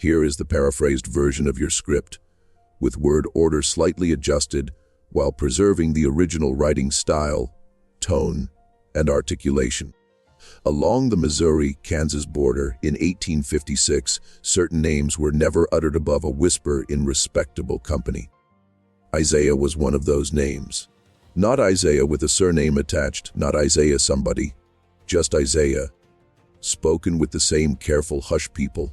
Here is the paraphrased version of your script, with word order slightly adjusted while preserving the original writing style, tone, and articulation. Along the Missouri-Kansas border in 1856, certain names were never uttered above a whisper in respectable company. Isaiah was one of those names. Not Isaiah with a surname attached, not Isaiah somebody, just Isaiah, spoken with the same careful hush people,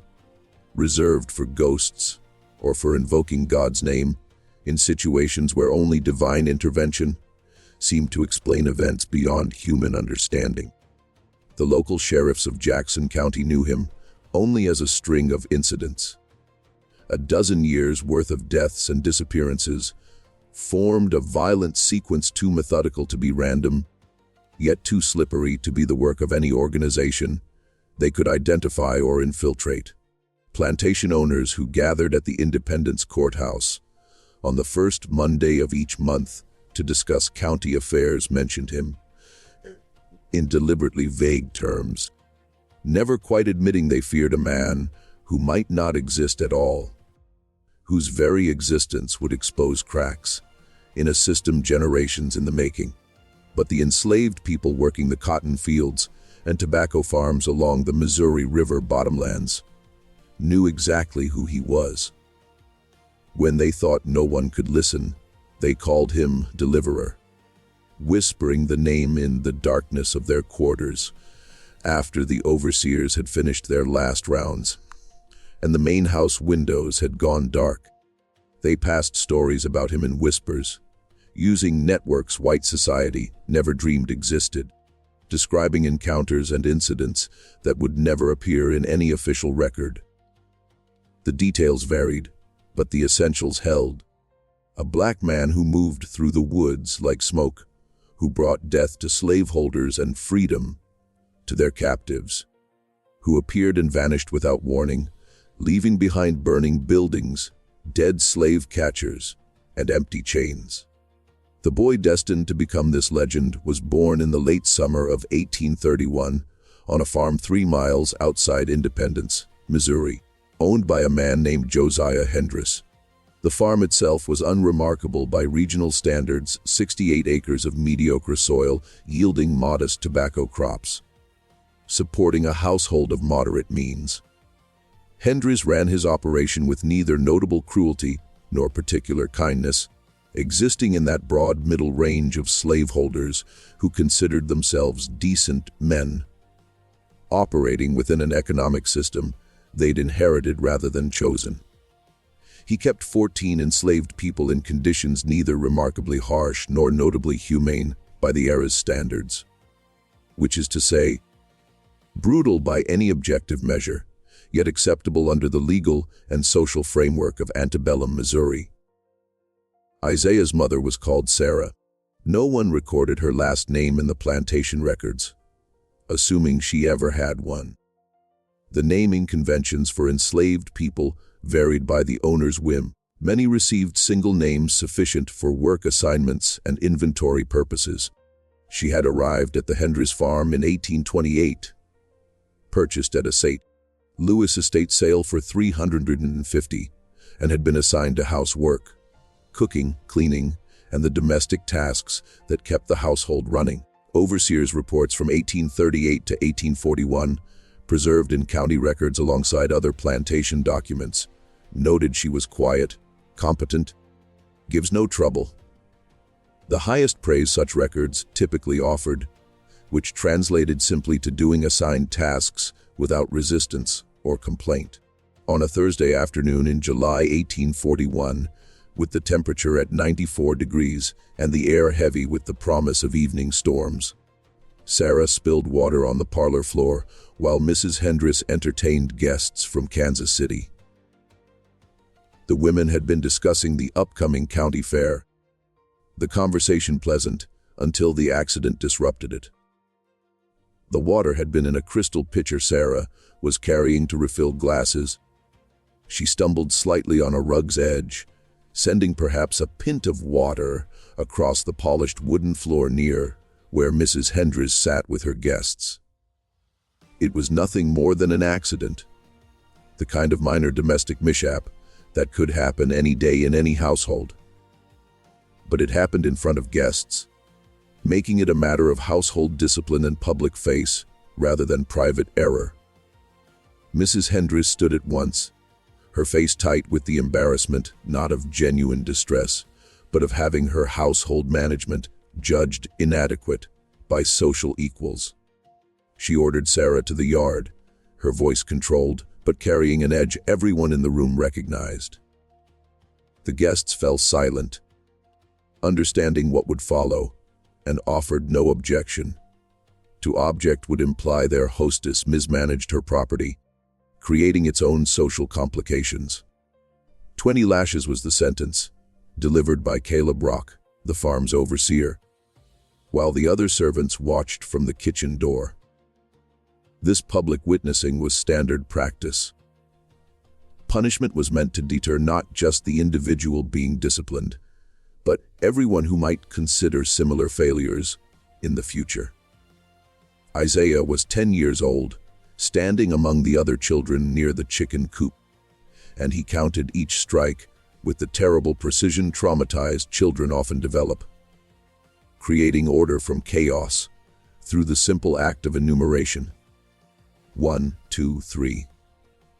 reserved for ghosts or for invoking God's name in situations where only divine intervention seemed to explain events beyond human understanding. The local sheriffs of Jackson County knew him only as a string of incidents. A dozen years' worth of deaths and disappearances formed a violent sequence too methodical to be random, yet too slippery to be the work of any organization they could identify or infiltrate. Plantation owners who gathered at the Independence Courthouse on the first Monday of each month to discuss county affairs mentioned him in deliberately vague terms, never quite admitting they feared a man who might not exist at all, whose very existence would expose cracks in a system generations in the making. But the enslaved people working the cotton fields and tobacco farms along the Missouri River bottomlands knew exactly who he was. When they thought no one could listen, they called him Deliverer, whispering the name in the darkness of their quarters after the overseers had finished their last rounds and the main house windows had gone dark. They passed stories about him in whispers, using networks white society never dreamed existed, describing encounters and incidents that would never appear in any official record. The details varied, but the essentials held. A black man who moved through the woods like smoke, who brought death to slaveholders and freedom to their captives, who appeared and vanished without warning, leaving behind burning buildings, dead slave catchers, and empty chains. The boy destined to become this legend was born in the late summer of 1831 on a farm 3 miles outside Independence, Missouri, owned by a man named Josiah Hendris. The farm itself was unremarkable by regional standards, 68 acres of mediocre soil yielding modest tobacco crops, supporting a household of moderate means. Hendris ran his operation with neither notable cruelty nor particular kindness, existing in that broad middle range of slaveholders who considered themselves decent men, operating within an economic system they'd inherited rather than chosen. He kept 14 enslaved people in conditions neither remarkably harsh nor notably humane by the era's standards, which is to say, brutal by any objective measure, yet acceptable under the legal and social framework of antebellum Missouri. Isaiah's mother was called Sarah. No one recorded her last name in the plantation records, assuming she ever had one. The naming conventions for enslaved people varied by the owner's whim. Many received single names sufficient for work assignments and inventory purposes. She had arrived at the Hendris farm in 1828, purchased at a St. Louis estate sale for $350, and had been assigned to housework, cooking, cleaning, and the domestic tasks that kept the household running. Overseers' reports from 1838 to 1841, preserved in county records alongside other plantation documents, noted she was quiet, competent, gives no trouble. The highest praise such records typically offered, which translated simply to doing assigned tasks without resistance or complaint. On a Thursday afternoon in July 1841, with the temperature at 94 degrees and the air heavy with the promise of evening storms, Sarah spilled water on the parlor floor while Mrs. Hendris entertained guests from Kansas City. The women had been discussing the upcoming county fair, the conversation pleasant until the accident disrupted it. The water had been in a crystal pitcher Sarah was carrying to refill glasses. She stumbled slightly on a rug's edge, sending perhaps a pint of water across the polished wooden floor near where Mrs. Hendris sat with her guests. It was nothing more than an accident. the kind of minor domestic mishap that could happen any day in any household. But it happened in front of guests, making it a matter of household discipline and public face rather than private error. Mrs. Hendris stood at once, her face tight with the embarrassment not of genuine distress, but of having her household management judged inadequate by social equals. She ordered Sarah to the yard, her voice controlled, but carrying an edge everyone in the room recognized. The guests fell silent, understanding what would follow, and offered no objection. To object would imply their hostess mismanaged her property, creating its own social complications. 20 lashes was the sentence, delivered by Caleb Rock, the farm's overseer, while the other servants watched from the kitchen door. This public witnessing was standard practice. Punishment was meant to deter not just the individual being disciplined, but everyone who might consider similar failures in the future. Isaiah was 10 years old, standing among the other children near the chicken coop, and he counted each strike with the terrible precision traumatized children often develop, creating order from chaos through the simple act of enumeration. 1, 2, 3.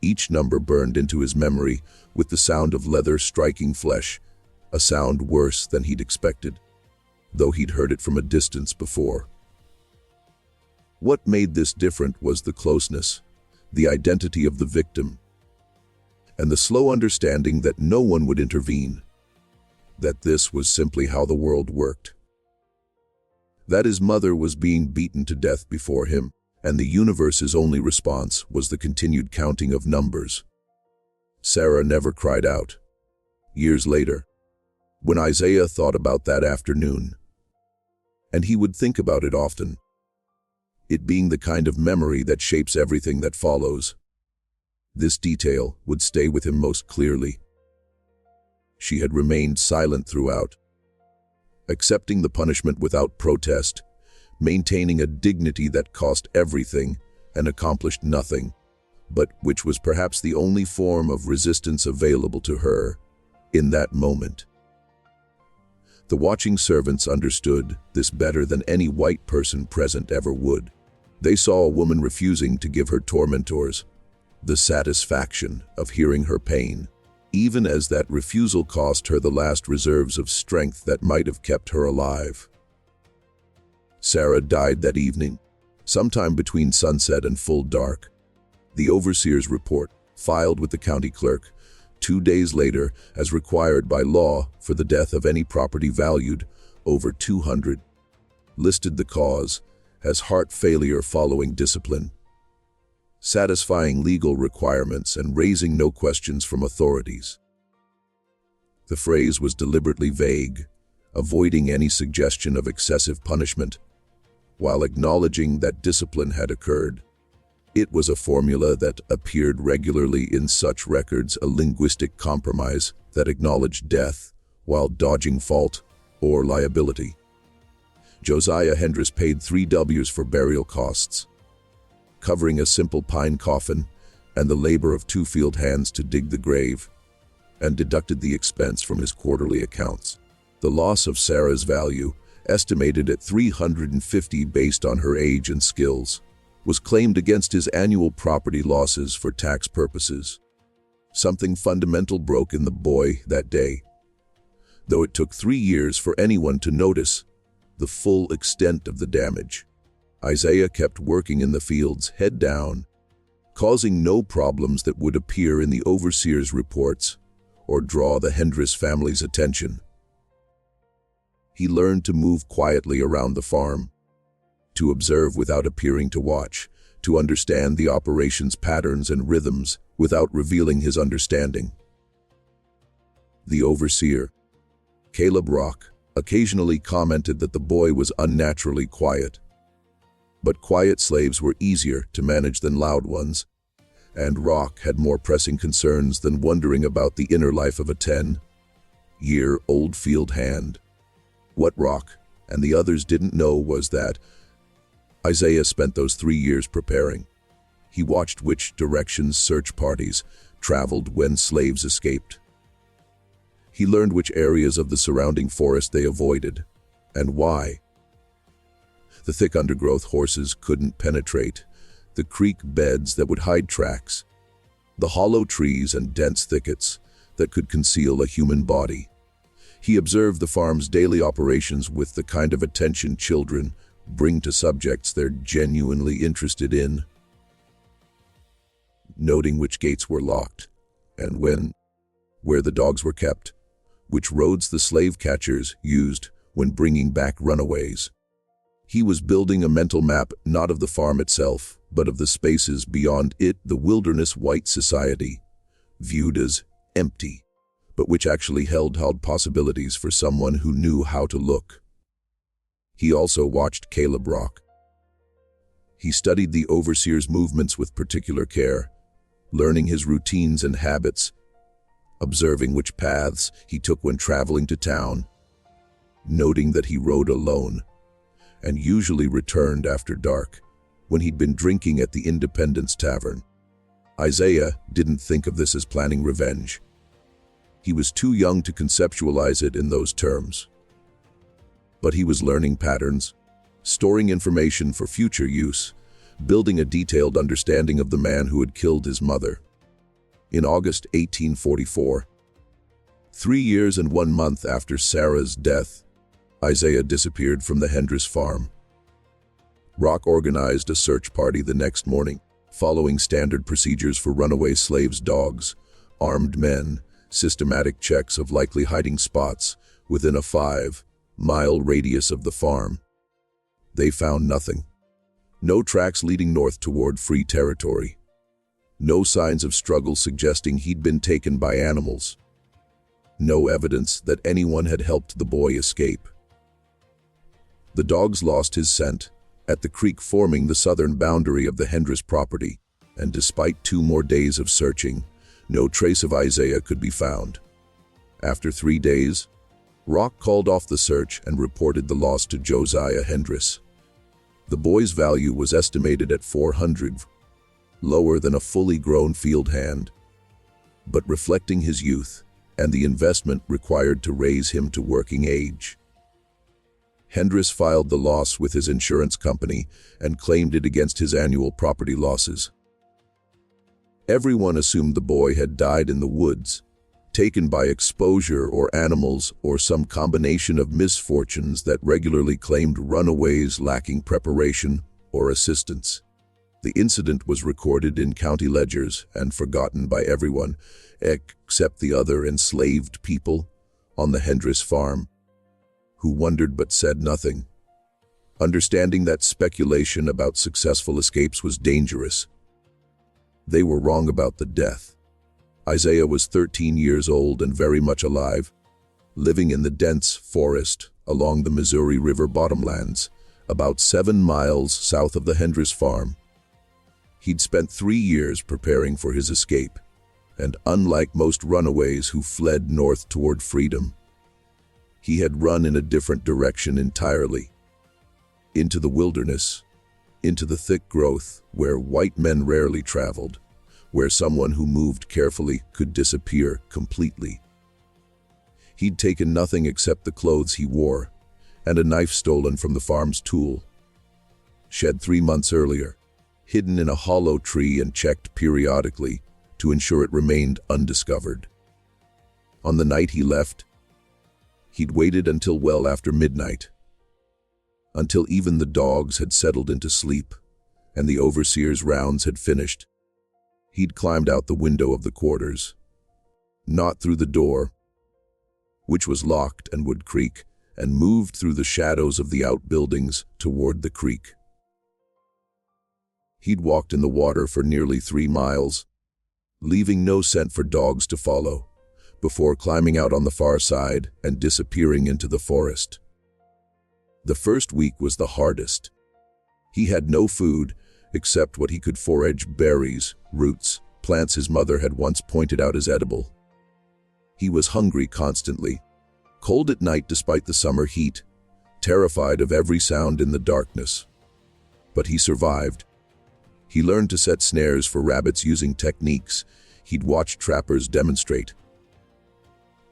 Each number burned into his memory with the sound of leather striking flesh, a sound worse than he'd expected, though he'd heard it from a distance before. What made this different was the closeness, the identity of the victim, and the slow understanding that no one would intervene, that this was simply how the world worked. That his mother was being beaten to death before him, and the universe's only response was the continued counting of numbers. Sarah never cried out. Years later, when Isaiah thought about that afternoon, and he would think about it often, it being the kind of memory that shapes everything that follows, this detail would stay with him most clearly. She had remained silent throughout, accepting the punishment without protest, maintaining a dignity that cost everything and accomplished nothing, but which was perhaps the only form of resistance available to her in that moment. The watching servants understood this better than any white person present ever would. They saw a woman refusing to give her tormentors the satisfaction of hearing her pain, even as that refusal cost her the last reserves of strength that might have kept her alive. Sarah died that evening, sometime between sunset and full dark. The overseer's report, filed with the county clerk 2 days later as required by law for the death of any property valued over 200, listed the cause as heart failure following discipline, satisfying legal requirements and raising no questions from authorities. The phrase was deliberately vague, avoiding any suggestion of excessive punishment, while acknowledging that discipline had occurred. It was a formula that appeared regularly in such records, a linguistic compromise that acknowledged death while dodging fault or liability. Josiah Hendris paid $3 for burial costs, covering a simple pine coffin and the labor of 2 field hands to dig the grave, and deducted the expense from his quarterly accounts. The loss of Sarah's value, estimated at $350 based on her age and skills, was claimed against his annual property losses for tax purposes. Something fundamental broke in the boy that day. Though it took 3 years for anyone to notice the full extent of the damage, Isaiah kept working in the fields, head down, causing no problems that would appear in the overseer's reports or draw the Hendris family's attention. He learned to move quietly around the farm, to observe without appearing to watch, to understand the operation's patterns and rhythms without revealing his understanding. The overseer, Caleb Rock, occasionally commented that the boy was unnaturally quiet. But quiet slaves were easier to manage than loud ones, and Rock had more pressing concerns than wondering about the inner life of a 10-year-old field hand. What Rock and the others didn't know was that Isaiah spent those 3 years preparing, He watched which directions search parties traveled when slaves escaped. He learned which areas of the surrounding forest they avoided, and why. The thick undergrowth horses couldn't penetrate, the creek beds that would hide tracks, the hollow trees and dense thickets that could conceal a human body. He observed the farm's daily operations with the kind of attention children bring to subjects they're genuinely interested in, noting which gates were locked, and where the dogs were kept, which roads the slave catchers used when bringing back runaways. He was building a mental map not of the farm itself, but of the spaces beyond it, the wilderness white society, viewed as empty, but which actually held possibilities for someone who knew how to look. He also watched Caleb Rock. He studied the overseer's movements with particular care, learning his routines and habits, observing which paths he took when traveling to town, noting that he rode alone, and usually returned after dark, when he'd been drinking at the Independence Tavern. Isaiah didn't think of this as planning revenge. He was too young to conceptualize it in those terms. But he was learning patterns, storing information for future use, building a detailed understanding of the man who had killed his mother. In August 1844, 3 years and 1 month after Sarah's death, Isaiah disappeared from the Hendris farm. Rock organized a search party the next morning, following standard procedures for runaway slaves' dogs, armed men, systematic checks of likely hiding spots within a 5-mile radius of the farm. They found nothing. No tracks leading north toward free territory. No signs of struggle suggesting he'd been taken by animals. No evidence that anyone had helped the boy escape. The dogs lost his scent at the creek forming the southern boundary of the Hendris property, and despite 2 more days of searching, no trace of Isaiah could be found. After 3 days, Rock called off the search and reported the loss to Josiah Hendris. The boy's value was estimated at $400, lower than a fully grown field hand, but reflecting his youth and the investment required to raise him to working age. Hendris filed the loss with his insurance company and claimed it against his annual property losses. Everyone assumed the boy had died in the woods, taken by exposure or animals or some combination of misfortunes that regularly claimed runaways lacking preparation or assistance. The incident was recorded in county ledgers and forgotten by everyone except the other enslaved people on the Hendris farm, who wondered but said nothing, understanding that speculation about successful escapes was dangerous. They were wrong about the death. Isaiah was 13 years old and very much alive, living in the dense forest along the Missouri River bottomlands, about 7 miles south of the Hendris farm. He'd spent 3 years preparing for his escape, and unlike most runaways who fled north toward freedom, he had run in a different direction entirely. Into the wilderness, into the thick growth where white men rarely traveled, where someone who moved carefully could disappear completely. He'd taken nothing except the clothes he wore, and a knife stolen from the farm's tool, shed 3 months earlier, hidden in a hollow tree and checked periodically to ensure it remained undiscovered. On the night he left, he'd waited until well after midnight, until even the dogs had settled into sleep and the overseer's rounds had finished. He'd climbed out the window of the quarters, not through the door, which was locked and would creak, and moved through the shadows of the outbuildings toward the creek. He'd walked in the water for nearly 3 miles, leaving no scent for dogs to follow, before climbing out on the far side and disappearing into the forest. The first week was the hardest. He had no food except what he could forage: berries, roots, plants his mother had once pointed out as edible. He was hungry constantly, cold at night despite the summer heat, terrified of every sound in the darkness. But he survived. He learned to set snares for rabbits using techniques he'd watched trappers demonstrate.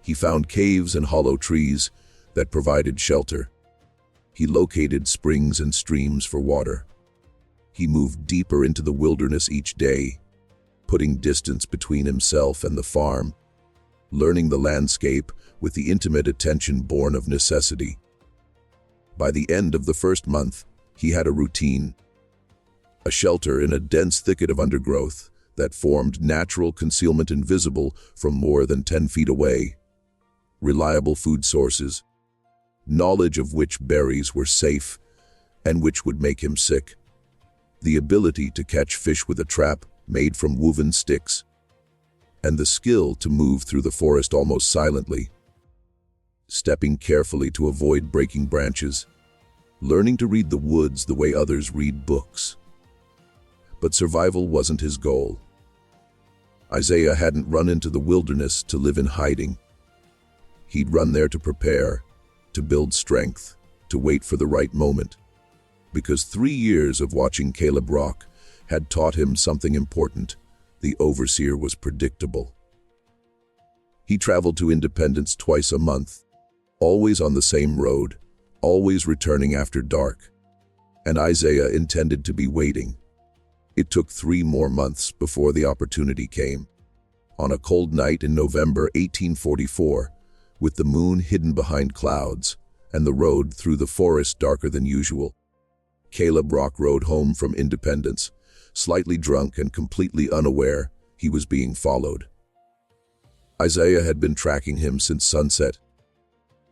He found caves and hollow trees that provided shelter. He located springs and streams for water. He moved deeper into the wilderness each day, putting distance between himself and the farm, learning the landscape with the intimate attention born of necessity. By the end of the first month, he had a routine, a shelter in a dense thicket of undergrowth that formed natural concealment invisible from more than 10 feet away, reliable food sources, knowledge of which berries were safe and which would make him sick, the ability to catch fish with a trap made from woven sticks, and the skill to move through the forest almost silently, stepping carefully to avoid breaking branches, learning to read the woods the way others read books. But survival wasn't his goal. Isaiah hadn't run into the wilderness to live in hiding. He'd run there to prepare, to build strength, to wait for the right moment. Because 3 years of watching Caleb rock had taught him something important. The overseer was predictable. He traveled to Independence twice a month, always on the same road, always returning after dark. And Isaiah intended to be waiting. It took 3 more months before the opportunity came. On a cold night in November 1844, with the moon hidden behind clouds and the road through the forest darker than usual, Caleb Rock rode home from Independence, slightly drunk and completely unaware he was being followed. Isaiah had been tracking him since sunset,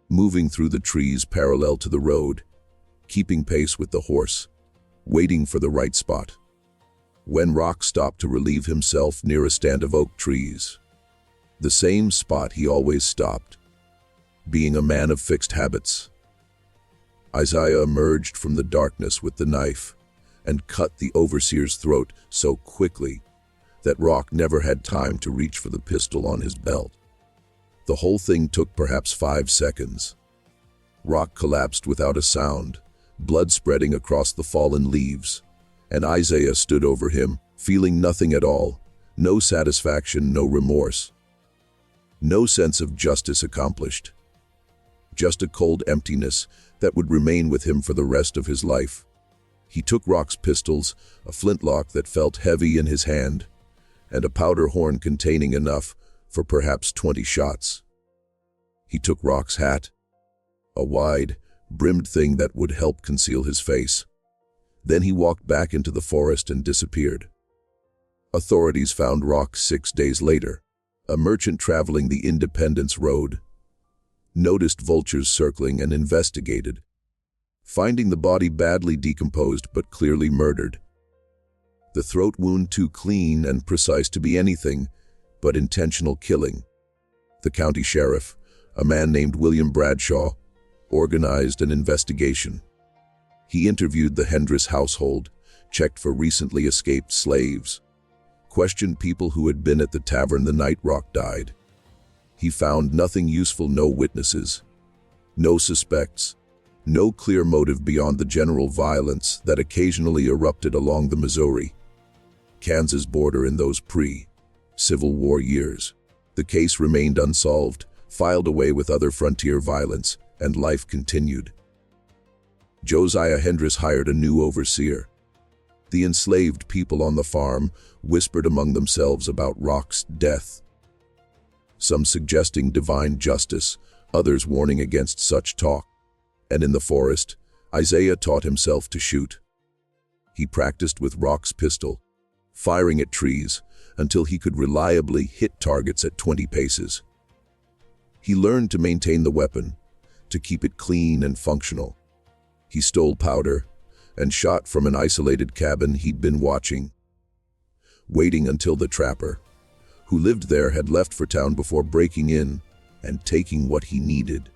moving through the trees parallel to the road, keeping pace with the horse, waiting for the right spot. When Rock stopped to relieve himself near a stand of oak trees, the same spot he always stopped, being a man of fixed habits, Isaiah emerged from the darkness with the knife and cut the overseer's throat so quickly that Rock never had time to reach for the pistol on his belt. The whole thing took perhaps 5 seconds. Rock collapsed without a sound, blood spreading across the fallen leaves, and Isaiah stood over him, feeling nothing at all, no satisfaction, no remorse, no sense of justice accomplished. Just a cold emptiness that would remain with him for the rest of his life. He took Rock's pistols, a flintlock that felt heavy in his hand, and a powder horn containing enough for perhaps 20 shots. He took Rock's hat, a wide, brimmed thing that would help conceal his face. Then he walked back into the forest and disappeared. Authorities found Rock 6 days later, a merchant traveling the Independence Road, noticed vultures circling and investigated, finding the body badly decomposed but clearly murdered. The throat wound too clean and precise to be anything but intentional killing. The county sheriff, a man named William Bradshaw, organized an investigation. He interviewed the Hendris household, checked for recently escaped slaves, questioned people who had been at the tavern the night Rock died. He found nothing useful, no witnesses, no suspects, no clear motive beyond the general violence that occasionally erupted along the Missouri, Kansas border in those pre-Civil War years. The case remained unsolved, filed away with other frontier violence, and life continued. Josiah Hendris hired a new overseer. The enslaved people on the farm whispered among themselves about Rock's death, some suggesting divine justice, others warning against such talk. And in the forest, Isaiah taught himself to shoot. He practiced with Rock's pistol, firing at trees until he could reliably hit targets at 20 paces. He learned to maintain the weapon, to keep it clean and functional. He stole powder and shot from an isolated cabin he'd been watching, waiting until the trapper, who lived there, had left for town before breaking in and taking what he needed.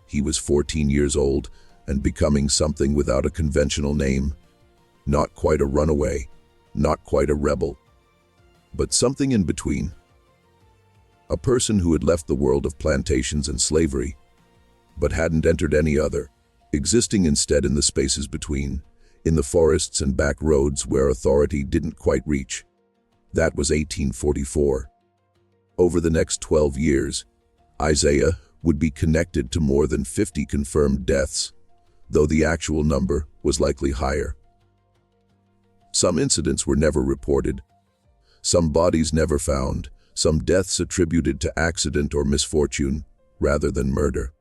He was 14 years old and becoming something without a conventional name. Not quite a runaway, not quite a rebel, but something in between. A person who had left the world of plantations and slavery, but hadn't entered any other, existing instead in the spaces between, in the forests and back roads where authority didn't quite reach. That was 1844. Over the next 12 years, Isaiah would be connected to more than 50 confirmed deaths, though the actual number was likely higher. Some incidents were never reported, some bodies never found, some deaths attributed to accident or misfortune rather than murder.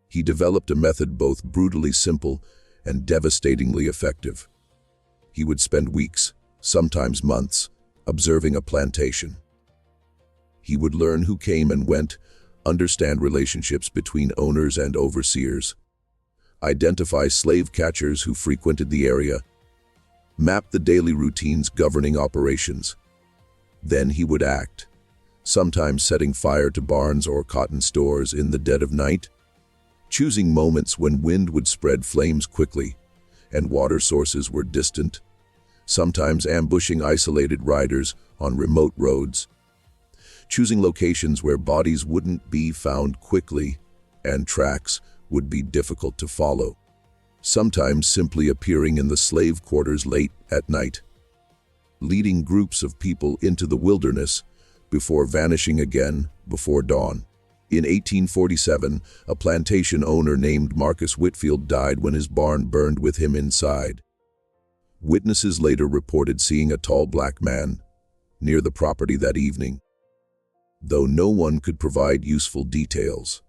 He developed a method both brutally simple and devastatingly effective. He would spend weeks, sometimes months, observing a plantation. He would learn who came and went, understand relationships between owners and overseers, identify slave catchers who frequented the area, map the daily routines governing operations. Then he would act, sometimes setting fire to barns or cotton stores in the dead of night, choosing moments when wind would spread flames quickly and water sources were distant, sometimes ambushing isolated riders on remote roads, choosing locations where bodies wouldn't be found quickly and tracks would be difficult to follow, sometimes simply appearing in the slave quarters late at night, leading groups of people into the wilderness before vanishing again before dawn. In 1847, a plantation owner named Marcus Whitfield died when his barn burned with him inside. Witnesses later reported seeing a tall black man near the property that evening, though no one could provide useful details.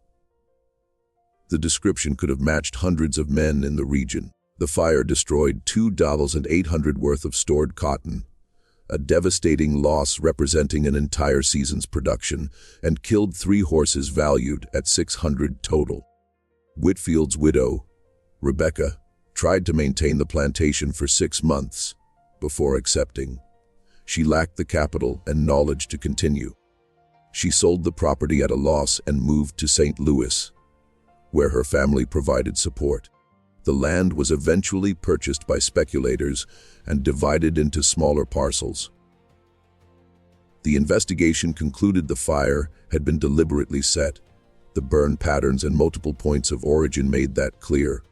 The description could have matched hundreds of men in the region. The fire destroyed $2,800 worth of stored cotton, a devastating loss representing an entire season's production, and killed 3 horses valued at $600 total. Whitfield's widow, Rebecca, tried to maintain the plantation for 6 months before accepting. She lacked the capital and knowledge to continue. She sold the property at a loss and moved to St. Louis, where her family provided support. The land was eventually purchased by speculators and divided into smaller parcels. The investigation concluded the fire had been deliberately set. The burn patterns and multiple points of origin made that clear.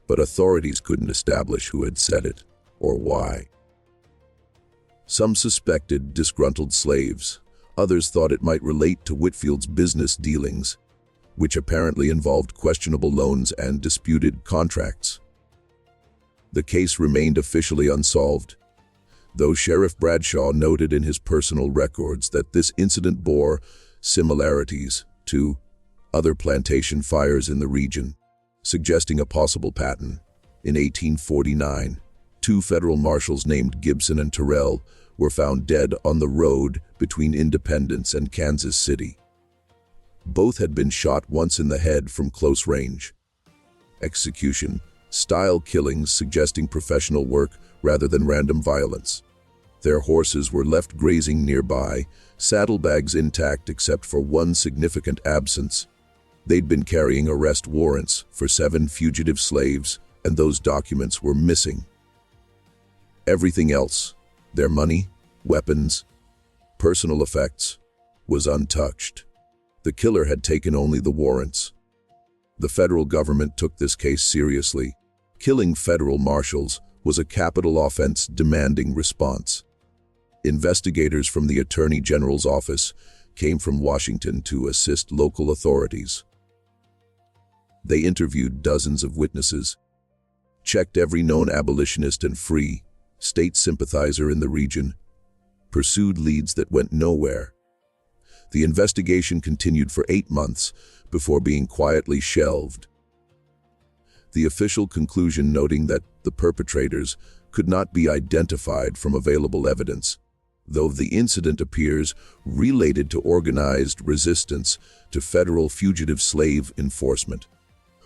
But authorities couldn't establish who had set it or why. Some suspected disgruntled slaves. Others thought it might relate to Whitfield's business dealings, which apparently involved questionable loans and disputed contracts. The case remained officially unsolved, though Sheriff Bradshaw noted in his personal records that this incident bore similarities to other plantation fires in the region, suggesting a possible pattern. In 1849, 2 federal marshals named Gibson and Terrell were found dead on the road between Independence and Kansas City. Both had been shot once in the head from close range. Execution-style killings suggesting professional work rather than random violence. Their horses were left grazing nearby, saddlebags intact except for one significant absence. They'd been carrying arrest warrants for 7 fugitive slaves, and those documents were missing. Everything else, their money, weapons, personal effects, was untouched. The killer had taken only the warrants. The federal government took this case seriously. Killing federal marshals was a capital offense demanding response. Investigators from the Attorney General's office came from Washington to assist local authorities. They interviewed dozens of witnesses, checked every known abolitionist and free state sympathizer in the region, pursued leads that went nowhere. The investigation continued for 8 months before being quietly shelved. The official conclusion noting that the perpetrators could not be identified from available evidence, though the incident appears related to organized resistance to federal fugitive slave enforcement.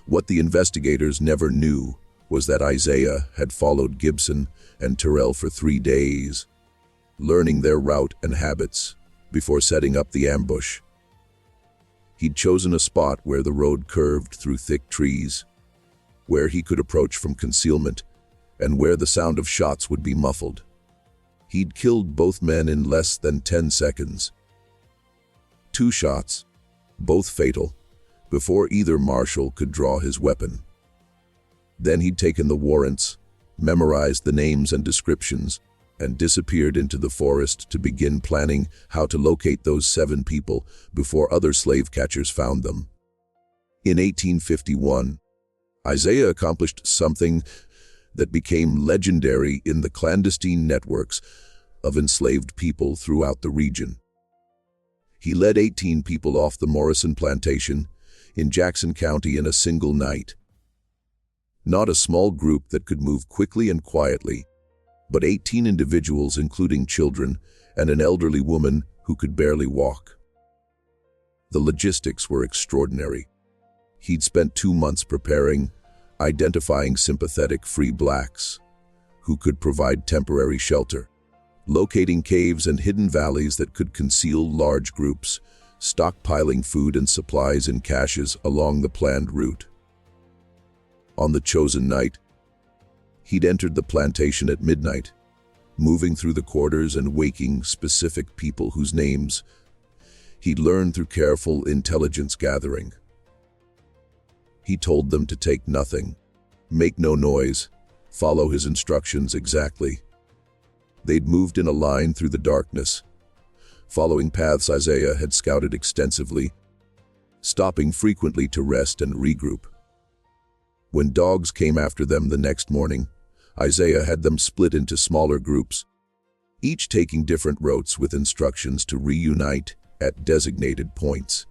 What the investigators never knew was that Isaiah had followed Gibson and Terrell for 3 days, learning their route and habits before setting up the ambush. He'd chosen a spot where the road curved through thick trees, where he could approach from concealment, and where the sound of shots would be muffled. He'd killed both men in less than 10 seconds. 2 shots, both fatal, before either marshal could draw his weapon. Then he'd taken the warrants memorized the names and descriptions, and disappeared into the forest to begin planning how to locate those 7 people before other slave catchers found them. In 1851, Isaiah accomplished something that became legendary in the clandestine networks of enslaved people throughout the region. He led 18 people off the Morrison plantation in Jackson County in a single night. Not a small group that could move quickly and quietly, but 18 individuals including children and an elderly woman who could barely walk. The logistics were extraordinary. He'd spent 2 months preparing, identifying sympathetic free blacks who could provide temporary shelter, locating caves and hidden valleys that could conceal large groups, stockpiling food and supplies in caches along the planned route. On the chosen night, he'd entered the plantation at midnight, moving through the quarters and waking specific people whose names he'd learned through careful intelligence gathering. He told them to take nothing, make no noise, follow his instructions exactly. They'd moved in a line through the darkness, following paths Isaiah had scouted extensively, stopping frequently to rest and regroup. When dogs came after them the next morning, Isaiah had them split into smaller groups, each taking different routes with instructions to reunite at designated points.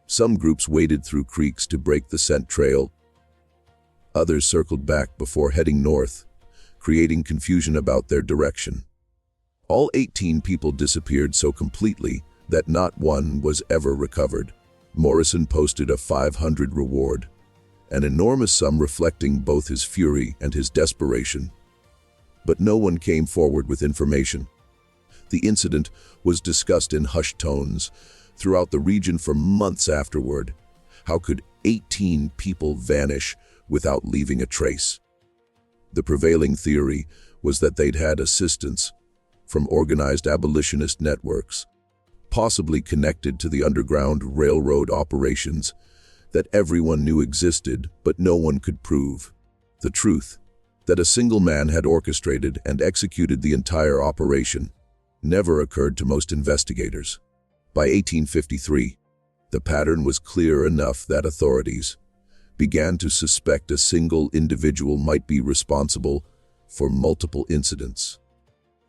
Some groups waded through creeks to break the scent trail. Others circled back before heading north, creating confusion about their direction. All 18 people disappeared so completely that not one was ever recovered. Morrison posted a 500 reward, an enormous sum reflecting both his fury and his desperation. But no one came forward with information. The incident was discussed in hushed tones throughout the region for months afterward. How could 18 people vanish without leaving a trace? The prevailing theory was that they'd had assistance from organized abolitionist networks, possibly connected to the underground railroad operations that everyone knew existed but no one could prove. The truth, that a single man had orchestrated and executed the entire operation, never occurred to most investigators. By 1853, the pattern was clear enough that authorities began to suspect a single individual might be responsible for multiple incidents.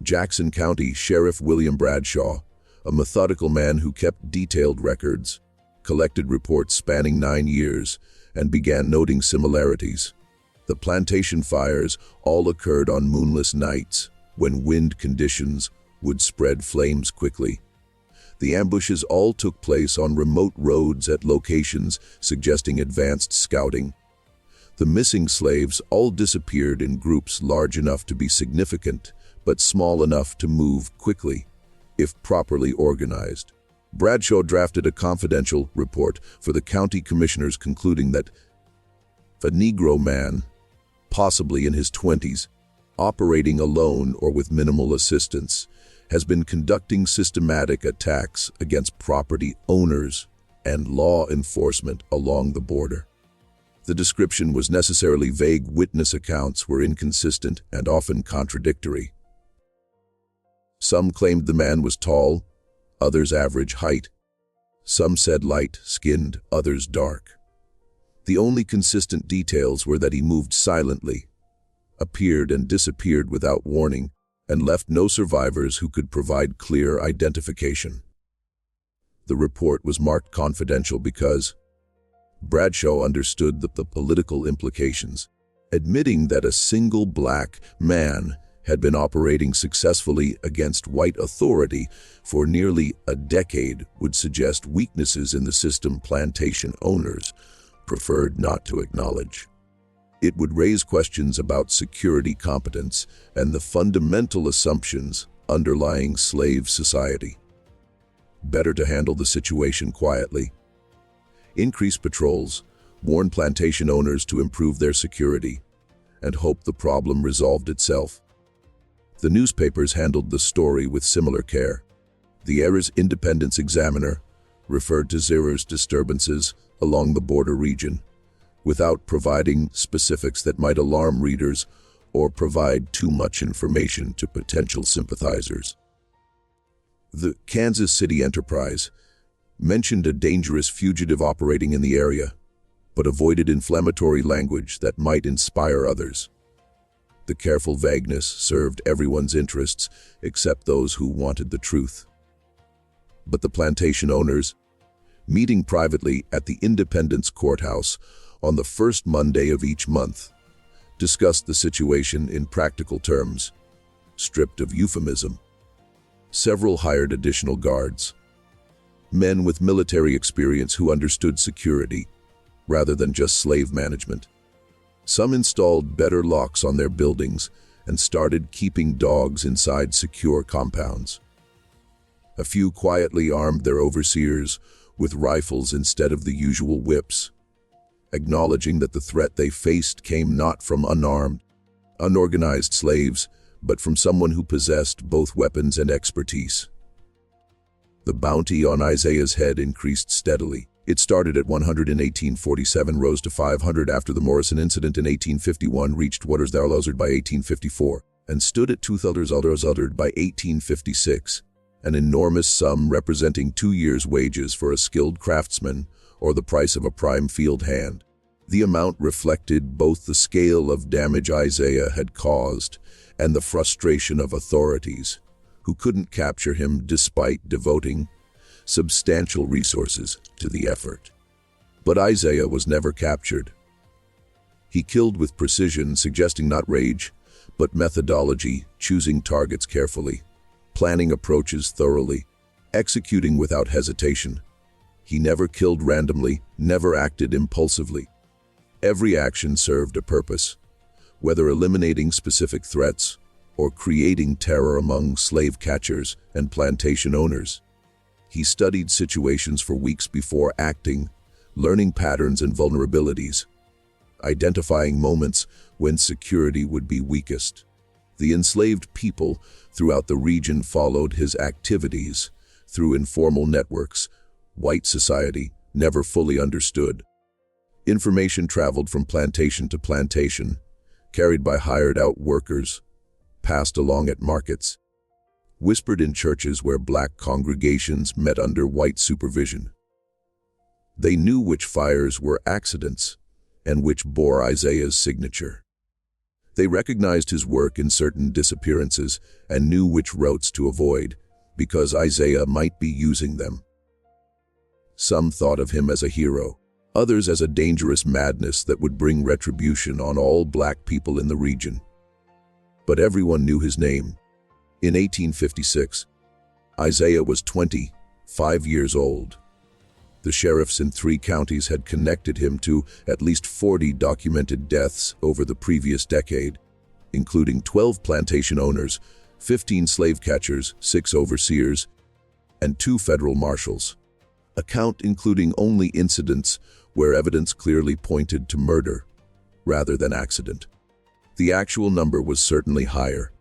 Jackson County Sheriff William Bradshaw, a methodical man who kept detailed records, collected reports spanning 9 years and began noting similarities. The plantation fires all occurred on moonless nights when wind conditions would spread flames quickly. The ambushes all took place on remote roads at locations suggesting advanced scouting. The missing slaves all disappeared in groups large enough to be significant, but small enough to move quickly, if properly organized. Bradshaw drafted a confidential report for the county commissioners concluding that a Negro man, possibly in his 20s, operating alone or with minimal assistance, has been conducting systematic attacks against property owners and law enforcement along the border. The description was necessarily vague. Witness accounts were inconsistent and often contradictory. Some claimed the man was tall, others average height. Some said light-skinned, others dark. The only consistent details were that he moved silently, appeared and disappeared without warning, and left no survivors who could provide clear identification. The report was marked confidential because Bradshaw understood the political implications, admitting that a single black man had been operating successfully against white authority for nearly a decade would suggest weaknesses in the system plantation owners preferred not to acknowledge. It would raise questions about security competence and the fundamental assumptions underlying slave society. Better to handle the situation quietly. Increase patrols, warn plantation owners to improve their security, and hope the problem resolved itself. The newspapers handled the story with similar care. The Era's Independence Examiner referred to Zerer's disturbances along the border region, without providing specifics that might alarm readers or provide too much information to potential sympathizers. The Kansas City Enterprise mentioned a dangerous fugitive operating in the area, but avoided inflammatory language that might inspire others. The careful vagueness served everyone's interests except those who wanted the truth. But the plantation owners, meeting privately at the Independence Courthouse on the first Monday of each month, discussed the situation in practical terms, stripped of euphemism. Several hired additional guards, men with military experience who understood security rather than just slave management. Some installed better locks on their buildings and started keeping dogs inside secure compounds. A few quietly armed their overseers with rifles instead of the usual whips, acknowledging that the threat they faced came not from unarmed, unorganized slaves, but from someone who possessed both weapons and expertise. The bounty on Isaiah's head increased steadily. It started at 100 in 1847, rose to 500 after the Morrison incident in 1851, reached $1,000 by 1854, and stood at $2,000 by 1856, an enormous sum representing 2 years' wages for a skilled craftsman or the price of a prime field hand. The amount reflected both the scale of damage Isaiah had caused and the frustration of authorities, who couldn't capture him despite devoting substantial resources to the effort. But Isaiah was never captured. He killed with precision, suggesting not rage, but methodology, choosing targets carefully, planning approaches thoroughly, executing without hesitation. He never killed randomly, never acted impulsively. Every action served a purpose, whether eliminating specific threats or creating terror among slave catchers and plantation owners. He studied situations for weeks before acting, learning patterns and vulnerabilities, identifying moments when security would be weakest. The enslaved people throughout the region followed his activities through informal networks white society never fully understood. Information traveled from plantation to plantation, carried by hired-out workers, passed along at markets, whispered in churches where black congregations met under white supervision. They knew which fires were accidents and which bore Isaiah's signature. They recognized his work in certain disappearances and knew which routes to avoid, because Isaiah might be using them. Some thought of him as a hero, others as a dangerous madness that would bring retribution on all black people in the region. But everyone knew his name. In 1856, Isaiah was 25 years old. The sheriffs in 3 counties had connected him to at least 40 documented deaths over the previous decade, including 12 plantation owners, 15 slave catchers, 6 overseers, and 2 federal marshals. A count including only incidents where evidence clearly pointed to murder rather than accident. The actual number was certainly higher.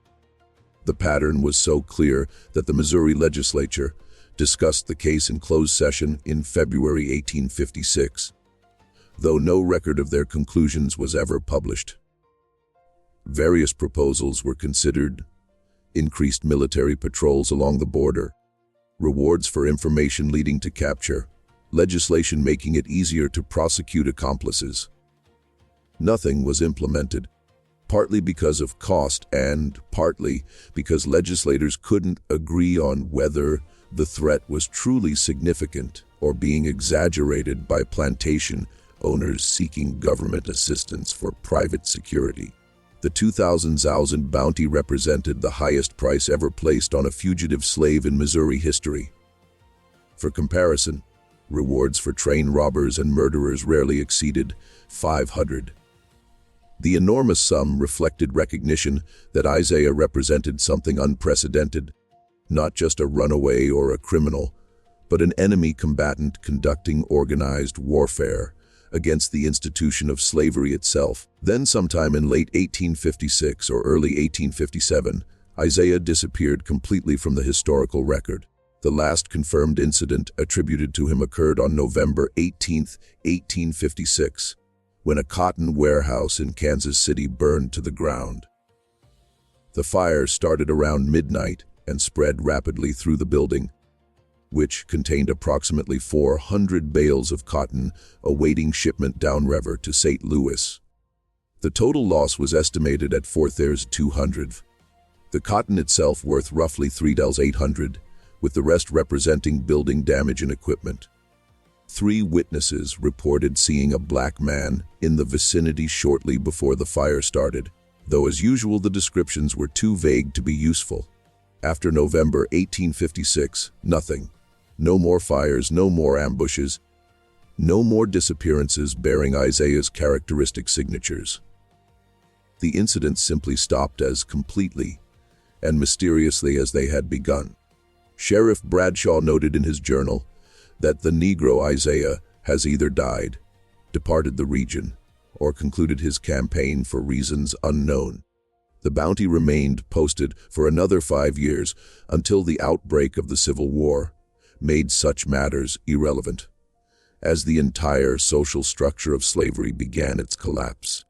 The pattern was so clear that the Missouri legislature discussed the case in closed session in February 1856, though no record of their conclusions was ever published. Various proposals were considered: increased military patrols along the border, rewards for information leading to capture, legislation making it easier to prosecute accomplices. Nothing was implemented, partly because of cost and partly because legislators couldn't agree on whether the threat was truly significant or being exaggerated by plantation owners seeking government assistance for private security. The 2000 bounty represented the highest price ever placed on a fugitive slave in Missouri history. For comparison, rewards for train robbers and murderers rarely exceeded $500. The enormous sum reflected recognition that Isaiah represented something unprecedented, not just a runaway or a criminal, but an enemy combatant conducting organized warfare against the institution of slavery itself. Then sometime in late 1856 or early 1857, Isaiah disappeared completely from the historical record. The last confirmed incident attributed to him occurred on November 18, 1856, when a cotton warehouse in Kansas City burned to the ground. The fire started around midnight and spread rapidly through the building, which contained approximately 400 bales of cotton awaiting shipment downriver to St. Louis. The total loss was estimated at $4,200. The cotton itself worth roughly $3,800, with the rest representing building damage and equipment. 3 witnesses reported seeing a black man in the vicinity shortly before the fire started, though as usual the descriptions were too vague to be useful. After November 1856, nothing. No more fires, no more ambushes, no more disappearances bearing Isaiah's characteristic signatures. The incidents simply stopped as completely and mysteriously as they had begun. Sheriff Bradshaw noted in his journal that the Negro Isaiah has either died, departed the region, or concluded his campaign for reasons unknown. The bounty remained posted for another 5 years until the outbreak of the Civil War made such matters irrelevant, as the entire social structure of slavery began its collapse.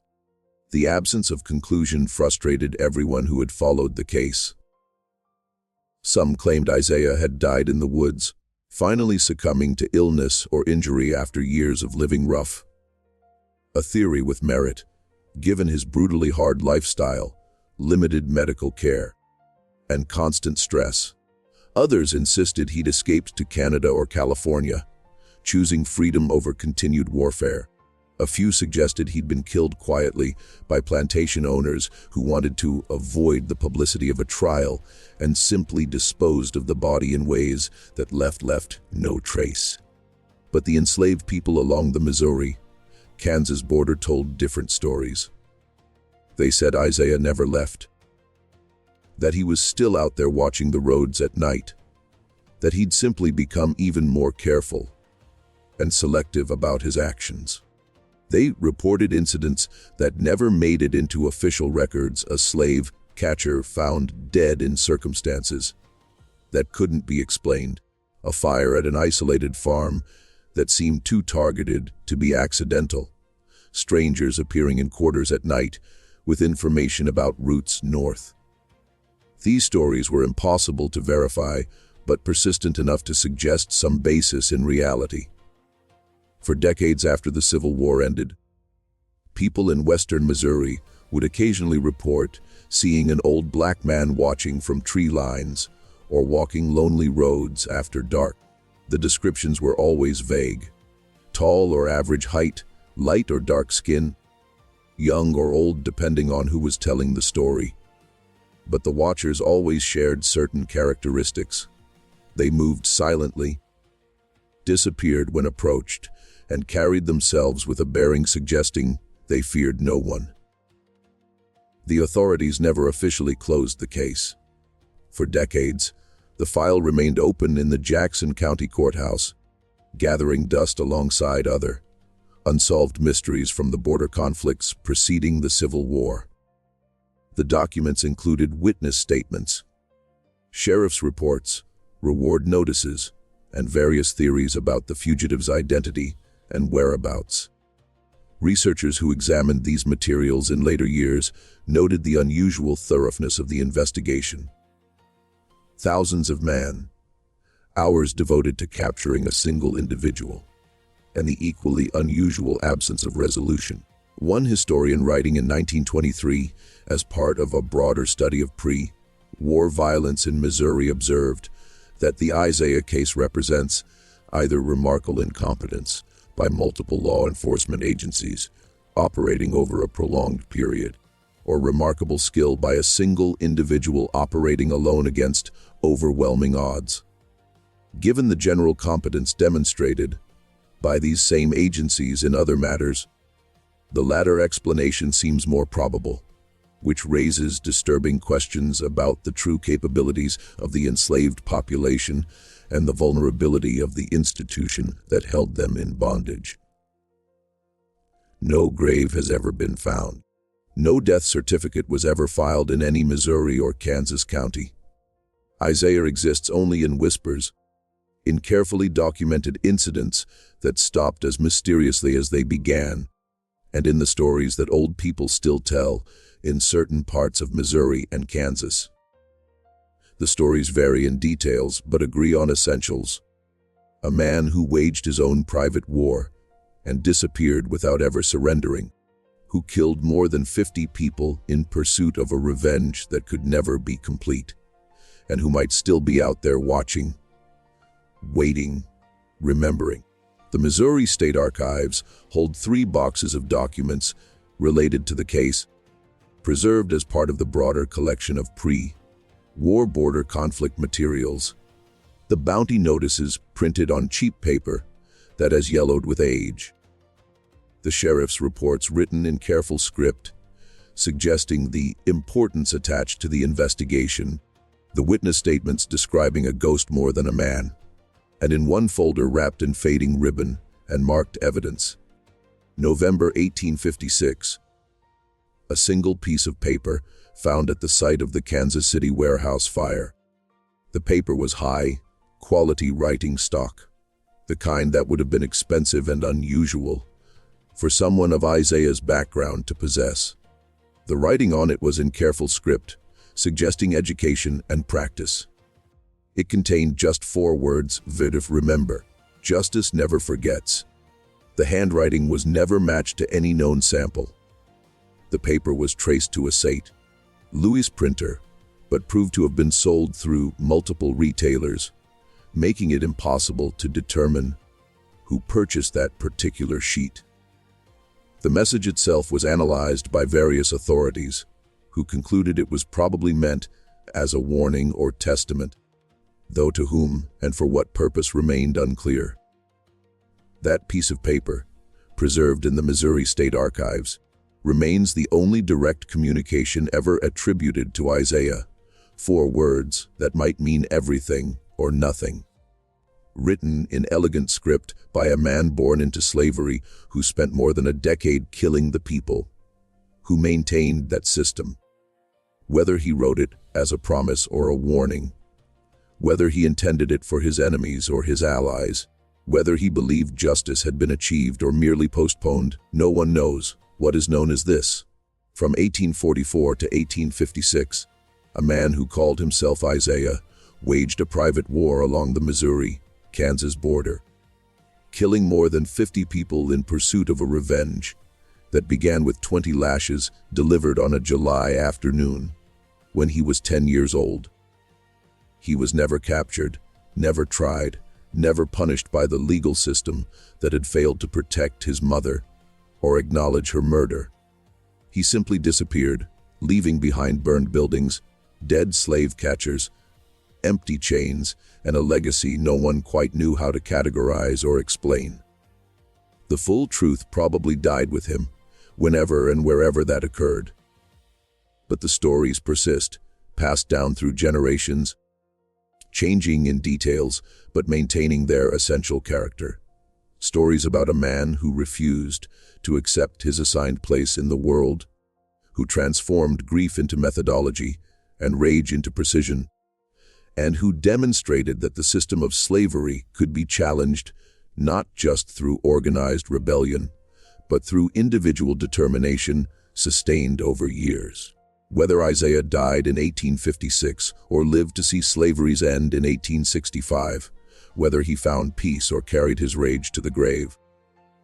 The absence of conclusion frustrated everyone who had followed the case. Some claimed Isaiah had died in the woods, finally succumbing to illness or injury after years of living rough. A theory with merit, given his brutally hard lifestyle, limited medical care, and constant stress. Others insisted he'd escaped to Canada or California, choosing freedom over continued warfare. A few suggested he'd been killed quietly by plantation owners who wanted to avoid the publicity of a trial and simply disposed of the body in ways that left no trace. But the enslaved people along the Missouri-Kansas border told different stories. They said Isaiah never left, that he was still out there watching the roads at night, that he'd simply become even more careful and selective about his actions. They reported incidents that never made it into official records, a slave catcher found dead in circumstances that couldn't be explained, a fire at an isolated farm that seemed too targeted to be accidental, strangers appearing in quarters at night with information about routes north. These stories were impossible to verify, but persistent enough to suggest some basis in reality. For decades after the Civil War ended, people in western Missouri would occasionally report seeing an old black man watching from tree lines or walking lonely roads after dark. The descriptions were always vague: tall or average height, light or dark skin, young or old depending on who was telling the story. But the watchers always shared certain characteristics. They moved silently, disappeared when approached, and carried themselves with a bearing suggesting they feared no one. The authorities never officially closed the case. For decades, the file remained open in the Jackson County Courthouse, gathering dust alongside other unsolved mysteries from the border conflicts preceding the Civil War. The documents included witness statements, sheriff's reports, reward notices, and various theories about the fugitive's identity and whereabouts. Researchers who examined these materials in later years noted the unusual thoroughness of the investigation. Thousands of man-hours devoted to capturing a single individual, and the equally unusual absence of resolution. One historian writing in 1923 as part of a broader study of pre-war violence in Missouri observed that the Isaiah case represents either remarkable incompetence by multiple law enforcement agencies operating over a prolonged period, or remarkable skill by a single individual operating alone against overwhelming odds. Given the general competence demonstrated by these same agencies in other matters, the latter explanation seems more probable, which raises disturbing questions about the true capabilities of the enslaved population and the vulnerability of the institution that held them in bondage. No grave has ever been found. No death certificate was ever filed in any Missouri or Kansas county. Isaiah exists only in whispers, in carefully documented incidents that stopped as mysteriously as they began, and in the stories that old people still tell in certain parts of Missouri and Kansas. The stories vary in details but agree on essentials. A man who waged his own private war and disappeared without ever surrendering, who killed more than 50 people in pursuit of a revenge that could never be complete, and who might still be out there watching, waiting, remembering. The Missouri State Archives hold 3 boxes of documents related to the case, preserved as part of the broader collection of pre-war border conflict materials. The bounty notices printed on cheap paper that has yellowed with age. The sheriff's reports written in careful script, suggesting the importance attached to the investigation. The witness statements describing a ghost more than a man, and in one folder wrapped in fading ribbon and marked evidence. November 1856. A single piece of paper found at the site of the Kansas City warehouse fire. The paper was high-quality writing stock, the kind that would have been expensive and unusual for someone of Isaiah's background to possess. The writing on it was in careful script, suggesting education and practice. It contained just 4 words, "Vidif, remember, justice never forgets." The handwriting was never matched to any known sample. The paper was traced to a St. Louis printer, but proved to have been sold through multiple retailers, making it impossible to determine who purchased that particular sheet. The message itself was analyzed by various authorities, who concluded it was probably meant as a warning or testament, though to whom and for what purpose remained unclear. That piece of paper, preserved in the Missouri State Archives, remains the only direct communication ever attributed to Isaiah, 4 words that might mean everything or nothing. Written in elegant script by a man born into slavery who spent more than a decade killing the people who maintained that system. Whether he wrote it as a promise or a warning, whether he intended it for his enemies or his allies, whether he believed justice had been achieved or merely postponed, no one knows. What is known as this: from 1844 to 1856, a man who called himself Isaiah waged a private war along the Missouri-Kansas border, killing more than 50 people in pursuit of a revenge that began with 20 lashes delivered on a July afternoon when he was 10 years old. He was never captured, never tried, never punished by the legal system that had failed to protect his mother or acknowledge her murder. He simply disappeared, leaving behind burned buildings, dead slave catchers, empty chains, and a legacy no one quite knew how to categorize or explain. The full truth probably died with him, whenever and wherever that occurred. But the stories persist, passed down through generations, changing in details but maintaining their essential character. Stories about a man who refused to accept his assigned place in the world, who transformed grief into methodology and rage into precision, and who demonstrated that the system of slavery could be challenged not just through organized rebellion, but through individual determination sustained over years. Whether Isaiah died in 1856 or lived to see slavery's end in 1865, whether he found peace or carried his rage to the grave,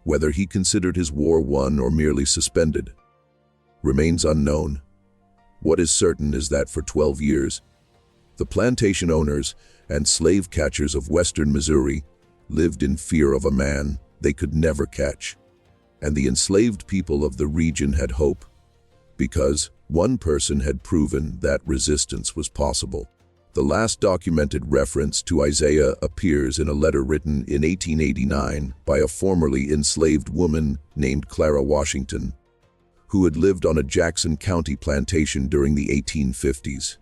whether he considered his war won or merely suspended, remains unknown. What is certain is that for 12 years, the plantation owners and slave catchers of western Missouri lived in fear of a man they could never catch, and the enslaved people of the region had hope, because one person had proven that resistance was possible. The last documented reference to Isaiah appears in a letter written in 1889 by a formerly enslaved woman named Clara Washington, who had lived on a Jackson County plantation during the 1850s.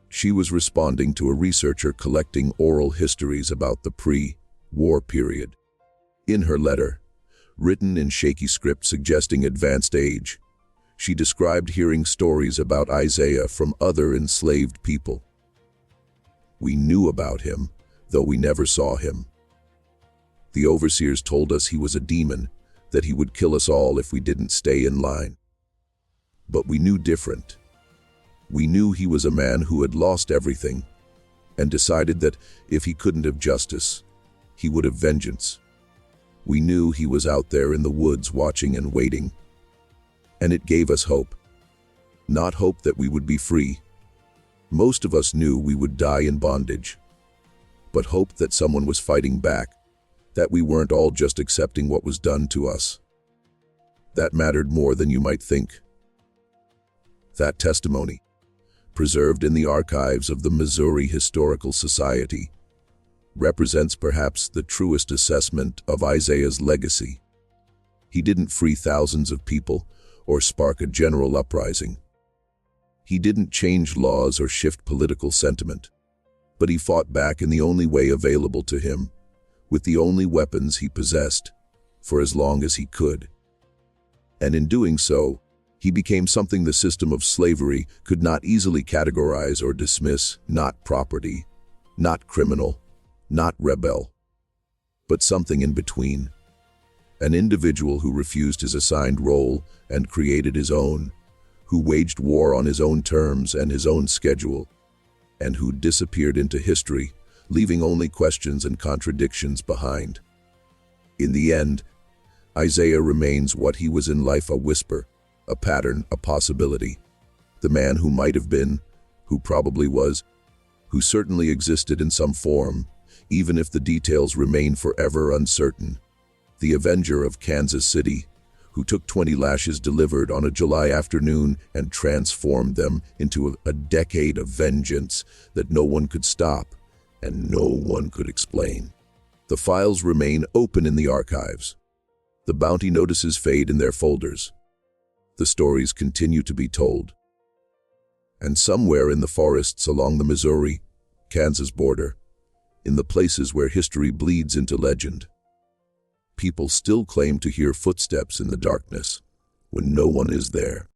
She was responding to a researcher collecting oral histories about the pre-war period. In her letter, written in shaky script suggesting advanced age, she described hearing stories about Isaiah from other enslaved people. "We knew about him, though we never saw him. The overseers told us he was a demon, that he would kill us all if we didn't stay in line. But we knew different. We knew he was a man who had lost everything and decided that if he couldn't have justice, he would have vengeance. We knew he was out there in the woods watching and waiting. And it gave us hope. Not hope that we would be free. Most of us knew we would die in bondage. But hope that someone was fighting back, that we weren't all just accepting what was done to us. That mattered more than you might think. That testimony, preserved in the archives of the Missouri Historical Society, represents perhaps the truest assessment of Isaiah's legacy. He didn't free thousands of people or spark a general uprising. He didn't change laws or shift political sentiment, but he fought back in the only way available to him, with the only weapons he possessed, for as long as he could. And in doing so, he became something the system of slavery could not easily categorize or dismiss: not property, not criminal, not rebel, but something in between. An individual who refused his assigned role and created his own, who waged war on his own terms and his own schedule, and who disappeared into history, leaving only questions and contradictions behind. In the end, Isaiah remains what he was in life: a whisper, a pattern, a possibility. The man who might have been, who probably was, who certainly existed in some form, even if the details remain forever uncertain. The Avenger of Kansas City, who took 20 lashes delivered on a July afternoon and transformed them into a decade of vengeance that no one could stop and no one could explain. The files remain open in the archives. The bounty notices fade in their folders. The stories continue to be told. And somewhere in the forests along the Missouri-Kansas border, in the places where history bleeds into legend, people still claim to hear footsteps in the darkness when no one is there.